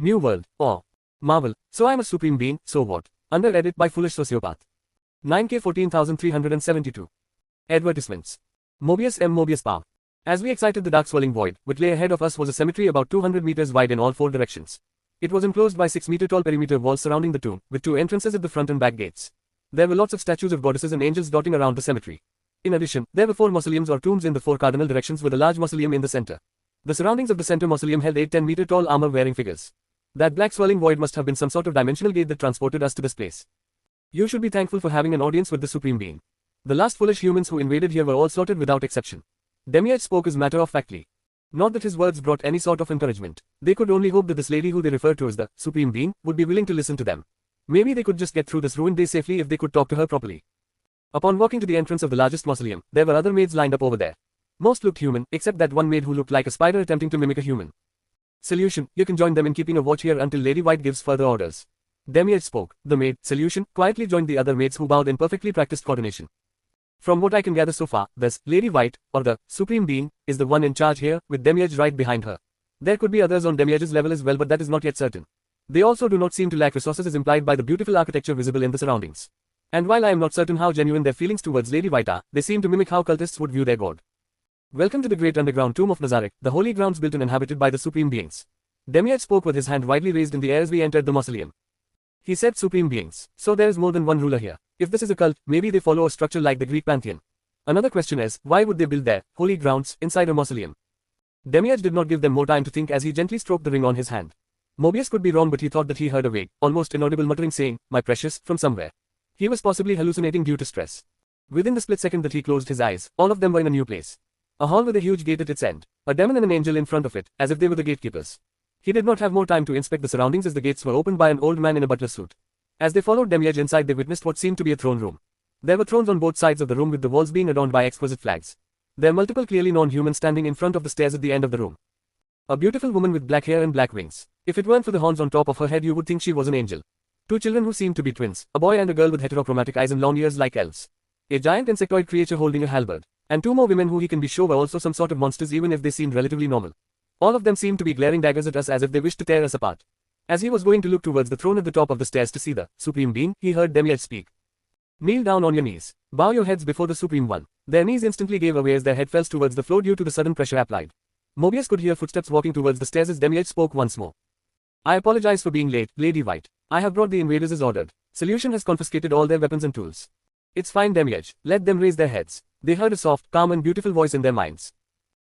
New World, or Marvel. So I'm a supreme being, so what? Under edit by Foolish Sociopath. 9K 14,372. Advertisements. Mobius M. Mobius Power. As we exited the dark swirling void, what lay ahead of us was a cemetery about 200 meters wide in all four directions. It was enclosed by 6-meter-tall perimeter walls surrounding the tomb, with two entrances at the front and back gates. There were lots of statues of goddesses and angels dotting around the cemetery. In addition, there were 4 mausoleums or tombs in the 4 cardinal directions with a large mausoleum in the center. The surroundings of the center mausoleum held 8 10-meter-tall armor-wearing figures. That black swirling void must have been some sort of dimensional gate that transported us to this place. You should be thankful for having an audience with the Supreme Being. The last foolish humans who invaded here were all slaughtered without exception. Demiurge spoke as matter-of-factly. Not that his words brought any sort of encouragement. They could only hope that this lady who they referred to as the Supreme Being would be willing to listen to them. Maybe they could just get through this ruined day safely if they could talk to her properly. Upon walking to the entrance of the largest mausoleum, there were other maids lined up over there. Most looked human, except that one maid who looked like a spider attempting to mimic a human. Solution, you can join them in keeping a watch here until Lady White gives further orders. Demiurge spoke. The maid, Solution, quietly joined the other maids who bowed in perfectly practiced coordination. From what I can gather so far, this Lady White, or the Supreme Being, is the one in charge here, with Demiurge right behind her. There could be others on Demiurge's level as well, but that is not yet certain. They also do not seem to lack resources as implied by the beautiful architecture visible in the surroundings. And while I am not certain how genuine their feelings towards Lady White are, they seem to mimic how cultists would view their god. Welcome to the great underground tomb of Nazareth, the holy grounds built and inhabited by the Supreme Beings. Demiurge spoke with his hand widely raised in the air as we entered the mausoleum. He said Supreme Beings. So there is more than one ruler here. If this is a cult, maybe they follow a structure like the Greek pantheon. Another question is, why would they build their holy grounds inside a mausoleum? Demiurge did not give them more time to think as he gently stroked the ring on his hand. Mobius could be wrong, but he thought that he heard a vague, almost inaudible muttering saying, "My precious," from somewhere. He was possibly hallucinating due to stress. Within the split second that he closed his eyes, all of them were in a new place. A hall with a huge gate at its end. A demon and an angel in front of it, as if they were the gatekeepers. He did not have more time to inspect the surroundings as the gates were opened by an old man in a butler suit. As they followed Demiurge inside, they witnessed what seemed to be a throne room. There were thrones on both sides of the room with the walls being adorned by exquisite flags. There were multiple clearly known humans standing in front of the stairs at the end of the room. A beautiful woman with black hair and black wings. If it weren't for the horns on top of her head, you would think she was an angel. 2 children who seemed to be twins, a boy and a girl with heterochromatic eyes and long ears like elves. A giant insectoid creature holding a halberd. And 2 more women who he can be sure were also some sort of monsters even if they seemed relatively normal. All of them seemed to be glaring daggers at us as if they wished to tear us apart. As he was going to look towards the throne at the top of the stairs to see the Supreme Being, he heard Demiurge speak. Kneel down on your knees. Bow your heads before the Supreme One. Their knees instantly gave away as their head fell towards the floor due to the sudden pressure applied. Mobius could hear footsteps walking towards the stairs as Demiurge spoke once more. I apologize for being late, Lady White. I have brought the invaders as ordered. Solution has confiscated all their weapons and tools. It's fine, Demiurge. Let them raise their heads. They heard a soft, calm and beautiful voice in their minds.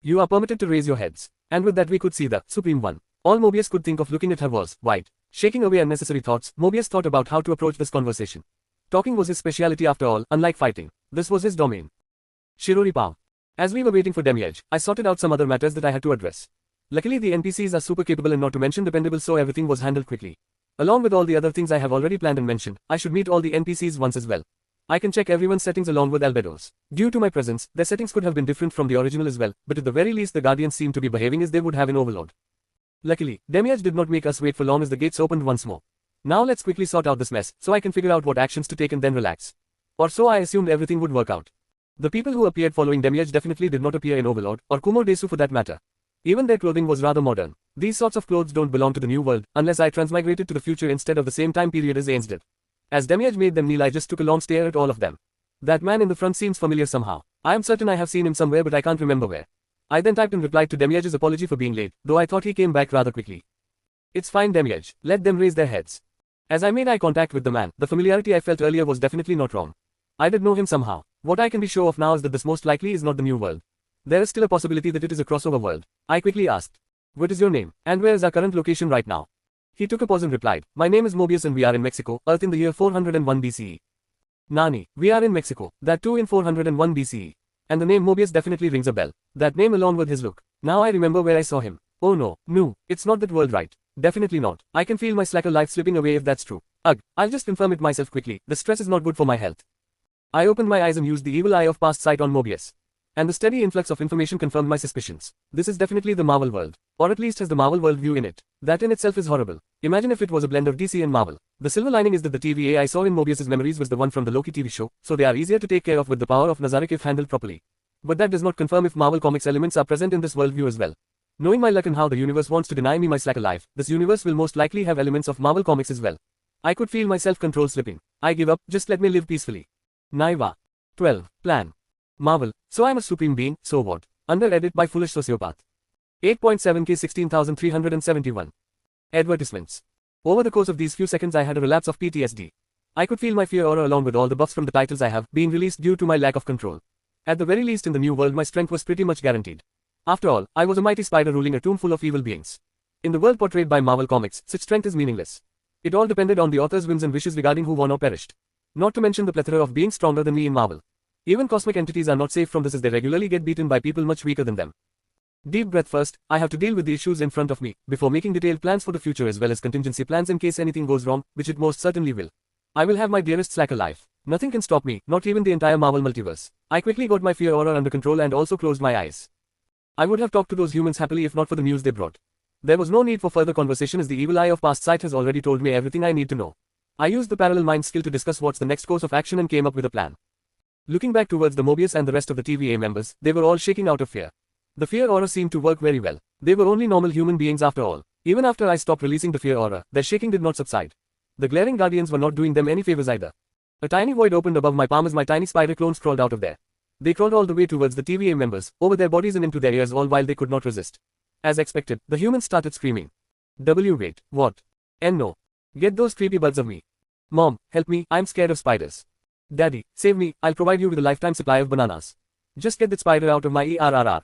You are permitted to raise your heads. And with that we could see the Supreme One. All Mobius could think of looking at her was White. Shaking away unnecessary thoughts, Mobius thought about how to approach this conversation. Talking was his speciality after all, unlike fighting. This was his domain. Shirori Pow. As we were waiting for Demiurge, I sorted out some other matters that I had to address. Luckily the NPCs are super capable and not to mention dependable, so everything was handled quickly. Along with all the other things I have already planned and mentioned, I should meet all the NPCs once as well. I can check everyone's settings along with Albedo's. Due to my presence, their settings could have been different from the original as well, but at the very least the Guardians seem to be behaving as they would have in Overlord. Luckily, Demiurge did not make us wait for long as the gates opened once more. Now let's quickly sort out this mess, so I can figure out what actions to take and then relax. Or so I assumed everything would work out. The people who appeared following Demiurge definitely did not appear in Overlord, or Kumo Desu for that matter. Even their clothing was rather modern. These sorts of clothes don't belong to the new world, unless I transmigrated to the future instead of the same time period as Ains did. As Demiurge made them kneel, I just took a long stare at all of them. That man in the front seems familiar somehow. I am certain I have seen him somewhere, but I can't remember where. I then typed and replied to Demiurge's apology for being late, though I thought he came back rather quickly. It's fine, Demiurge. Let them raise their heads. As I made eye contact with the man, the familiarity I felt earlier was definitely not wrong. I did know him somehow. What I can be sure of now is that this most likely is not the new world. There is still a possibility that it is a crossover world. I quickly asked. What is your name, and where is our current location right now? He took a pause and replied, my name is Mobius and we are in Mexico, Earth in the year 401 BCE. Nani, we are in Mexico, that too in 401 BCE. And the name Mobius definitely rings a bell. That name along with his look. Now I remember where I saw him. Oh no, it's not that world, right? Definitely not. I can feel my slacker life slipping away if that's true. Ugh, I'll just confirm it myself quickly. The stress is not good for my health. I opened my eyes and used the evil eye of past sight on Mobius. And the steady influx of information confirmed my suspicions. This is definitely the Marvel world. Or at least has the Marvel world view in it. That in itself is horrible. Imagine if it was a blend of DC and Marvel. The silver lining is that the TVA I saw in Mobius's memories was the one from the Loki TV show, so they are easier to take care of with the power of Nazareth if handled properly. But that does not confirm if Marvel Comics elements are present in this worldview as well. Knowing my luck and how the universe wants to deny me my slacker life, this universe will most likely have elements of Marvel comics as well. I could feel my self-control slipping. I give up, just let me live peacefully. Naiva. 12. Plan. Marvel. So I'm a supreme being, so what? Under edit by foolish sociopath. 8.7K 16,371. Advertisements. Over the course of these few seconds I had a relapse of PTSD. I could feel my fear aura along with all the buffs from the titles I have being released due to my lack of control. At the very least in the new world my strength was pretty much guaranteed. After all, I was a mighty spider ruling a tomb full of evil beings. In the world portrayed by Marvel Comics, such strength is meaningless. It all depended on the author's whims and wishes regarding who won or perished. Not to mention the plethora of beings stronger than me in Marvel. Even cosmic entities are not safe from this as they regularly get beaten by people much weaker than them. Deep breath first, I have to deal with the issues in front of me, before making detailed plans for the future as well as contingency plans in case anything goes wrong, which it most certainly will. I will have my dearest slacker life. Nothing can stop me, not even the entire Marvel multiverse. I quickly got my fear aura under control and also closed my eyes. I would have talked to those humans happily if not for the news they brought. There was no need for further conversation as the evil eye of past sight has already told me everything I need to know. I used the parallel mind skill to discuss what's the next course of action and came up with a plan. Looking back towards the Mobius and the rest of the TVA members, they were all shaking out of fear. The fear aura seemed to work very well. They were only normal human beings after all. Even after I stopped releasing the fear aura, their shaking did not subside. The glaring guardians were not doing them any favors either. A tiny void opened above my palm as my tiny spider clones crawled out of there. They crawled all the way towards the TVA members, over their bodies and into their ears all while they could not resist. As expected, the humans started screaming. Wait, what? And no. Get those creepy buds of me. Mom, help me, I'm scared of spiders. Daddy, save me, I'll provide you with a lifetime supply of bananas. Just get that spider out of my ERRR.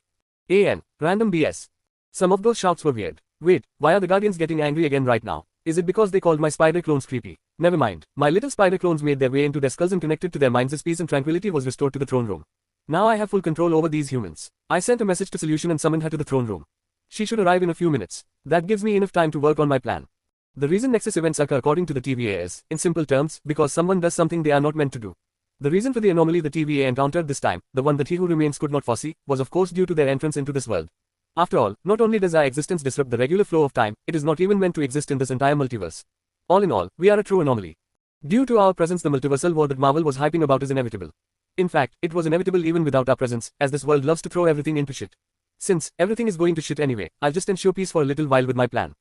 Random BS. Some of those shouts were weird. Wait, why are the guardians getting angry again right now? Is it because they called my spider clones creepy? Never mind, my little spider clones made their way into their skulls and connected to their minds as peace and tranquility was restored to the throne room. Now I have full control over these humans. I sent a message to Solution and summoned her to the throne room. She should arrive in a few minutes. That gives me enough time to work on my plan. The reason Nexus events occur according to the TVA is, in simple terms, because someone does something they are not meant to do. The reason for the anomaly the TVA encountered this time, the one that He Who Remains could not foresee, was of course due to their entrance into this world. After all, not only does our existence disrupt the regular flow of time, it is not even meant to exist in this entire multiverse. All in all, we are a true anomaly. Due to our presence, the multiversal war that Marvel was hyping about is inevitable. In fact, it was inevitable even without our presence, as this world loves to throw everything into shit. Since everything is going to shit anyway, I'll just ensure peace for a little while with my plan.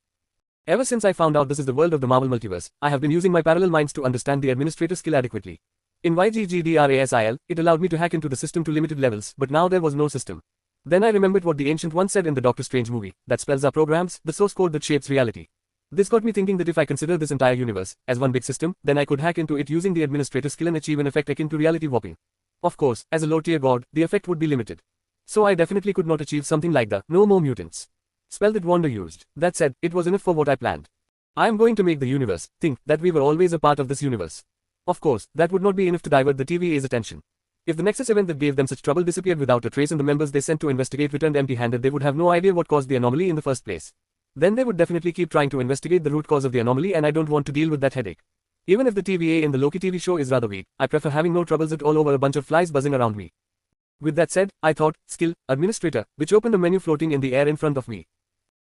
Ever since I found out this is the world of the Marvel multiverse, I have been using my parallel minds to understand the administrator skill adequately. In YGGDRASIL, it allowed me to hack into the system to limited levels, but now there was no system. Then I remembered what the Ancient One said in the Doctor Strange movie, that spells are programs, the source code that shapes reality. This got me thinking that if I consider this entire universe as one big system, then I could hack into it using the administrator skill and achieve an effect akin to reality warping. Of course, as a low-tier god, the effect would be limited. So I definitely could not achieve something like the no more mutants spell that Wanda used. That said, it was enough for what I planned. I am going to make the universe think that we were always a part of this universe. Of course, that would not be enough to divert the TVA's attention. If the Nexus event that gave them such trouble disappeared without a trace and the members they sent to investigate returned empty-handed, they would have no idea what caused the anomaly in the first place. Then they would definitely keep trying to investigate the root cause of the anomaly, and I don't want to deal with that headache. Even if the TVA in the Loki TV show is rather weak, I prefer having no troubles at all over a bunch of flies buzzing around me. With that said, I thought, skill, administrator, which opened a menu floating in the air in front of me.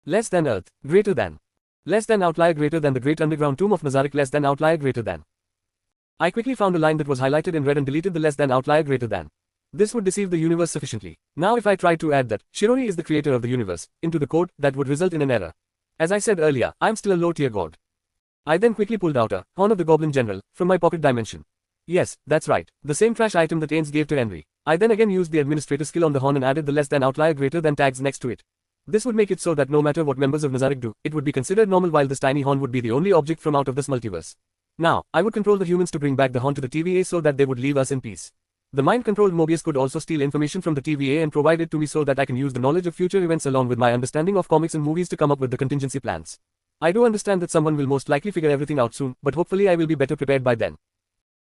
Less than Earth, greater than. Less than outlier greater than the great underground tomb of Nazarick, less than outlier greater than. I quickly found a line that was highlighted in red and deleted the less than outlier greater than. This would deceive the universe sufficiently. Now if I tried to add that Shirori is the creator of the universe into the code, that would result in an error. As I said earlier, I am still a low-tier god. I then quickly pulled out a Horn of the Goblin General from my pocket dimension. Yes, that's right, the same trash item that Ains gave to Henry. I then again used the administrator skill on the horn and added the less than outlier greater than tags next to it. This would make it so that no matter what members of Nazarick do, it would be considered normal, while this tiny horn would be the only object from out of this multiverse. Now, I would control the humans to bring back the horn to the TVA so that they would leave us in peace. The mind-controlled Mobius could also steal information from the TVA and provide it to me so that I can use the knowledge of future events along with my understanding of comics and movies to come up with the contingency plans. I do understand that someone will most likely figure everything out soon, but hopefully I will be better prepared by then.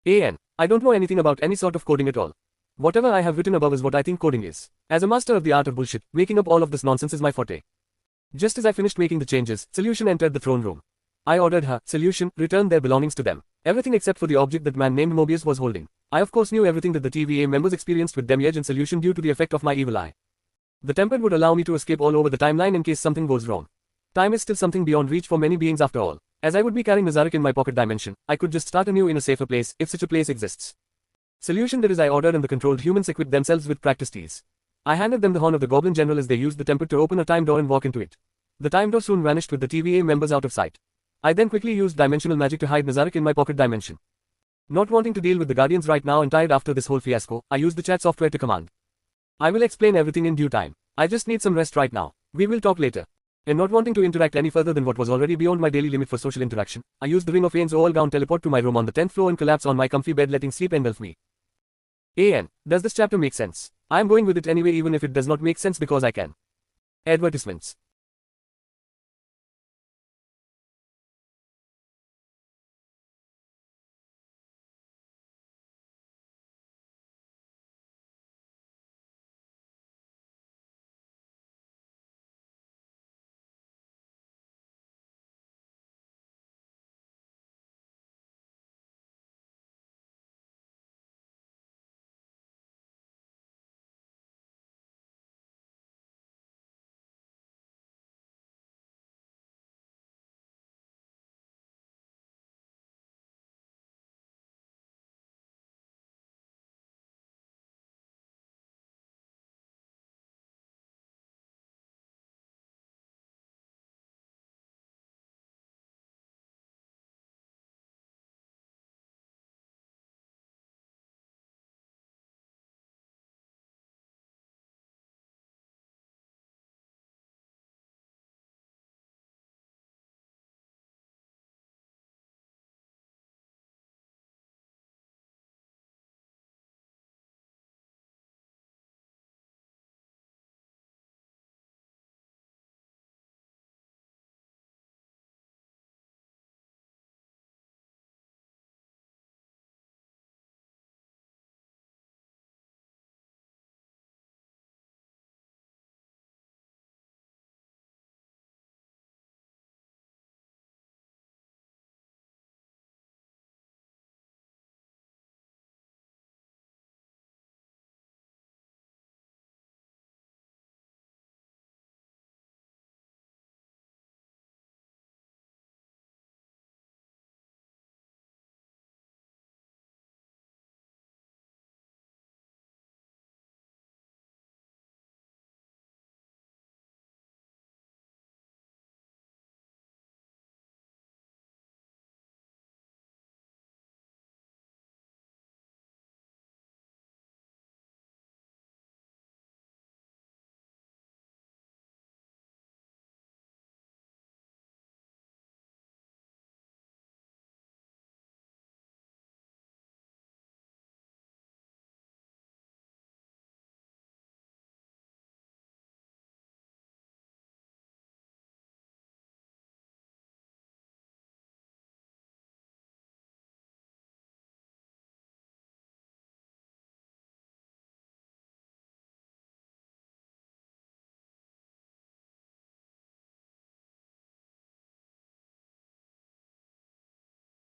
I don't know anything about any sort of coding at all. Whatever I have written above is what I think coding is. As a master of the art of bullshit, making up all of this nonsense is my forte. Just as I finished making the changes, Solution entered the throne room. I ordered her, Solution, return their belongings to them. Everything except for the object that man named Mobius was holding. I of course knew everything that the TVA members experienced with Demiurge and Solution due to the effect of my evil eye. The tempered would allow me to escape all over the timeline in case something goes wrong. Time is still something beyond reach for many beings after all. As I would be carrying Nazarick in my pocket dimension, I could just start anew in a safer place, if such a place exists. Solution did as I ordered and the controlled humans equipped themselves with practiced ease. I handed them the horn of the Goblin General as they used the temper to open a time door and walk into it. The time door soon vanished with the TVA members out of sight. I then quickly used dimensional magic to hide Nazarick in my pocket dimension. Not wanting to deal with the Guardians right now and tired after this whole fiasco, I used the chat software to command. I will explain everything in due time. I just need some rest right now. We will talk later. And not wanting to interact any further than what was already beyond my daily limit for social interaction, I used the Ring of Aen's all-gown teleport to my room on the 10th floor and collapse on my comfy bed, letting sleep engulf me. Does this chapter make sense? I am going with it anyway even if it does not make sense because I can. Advertisements.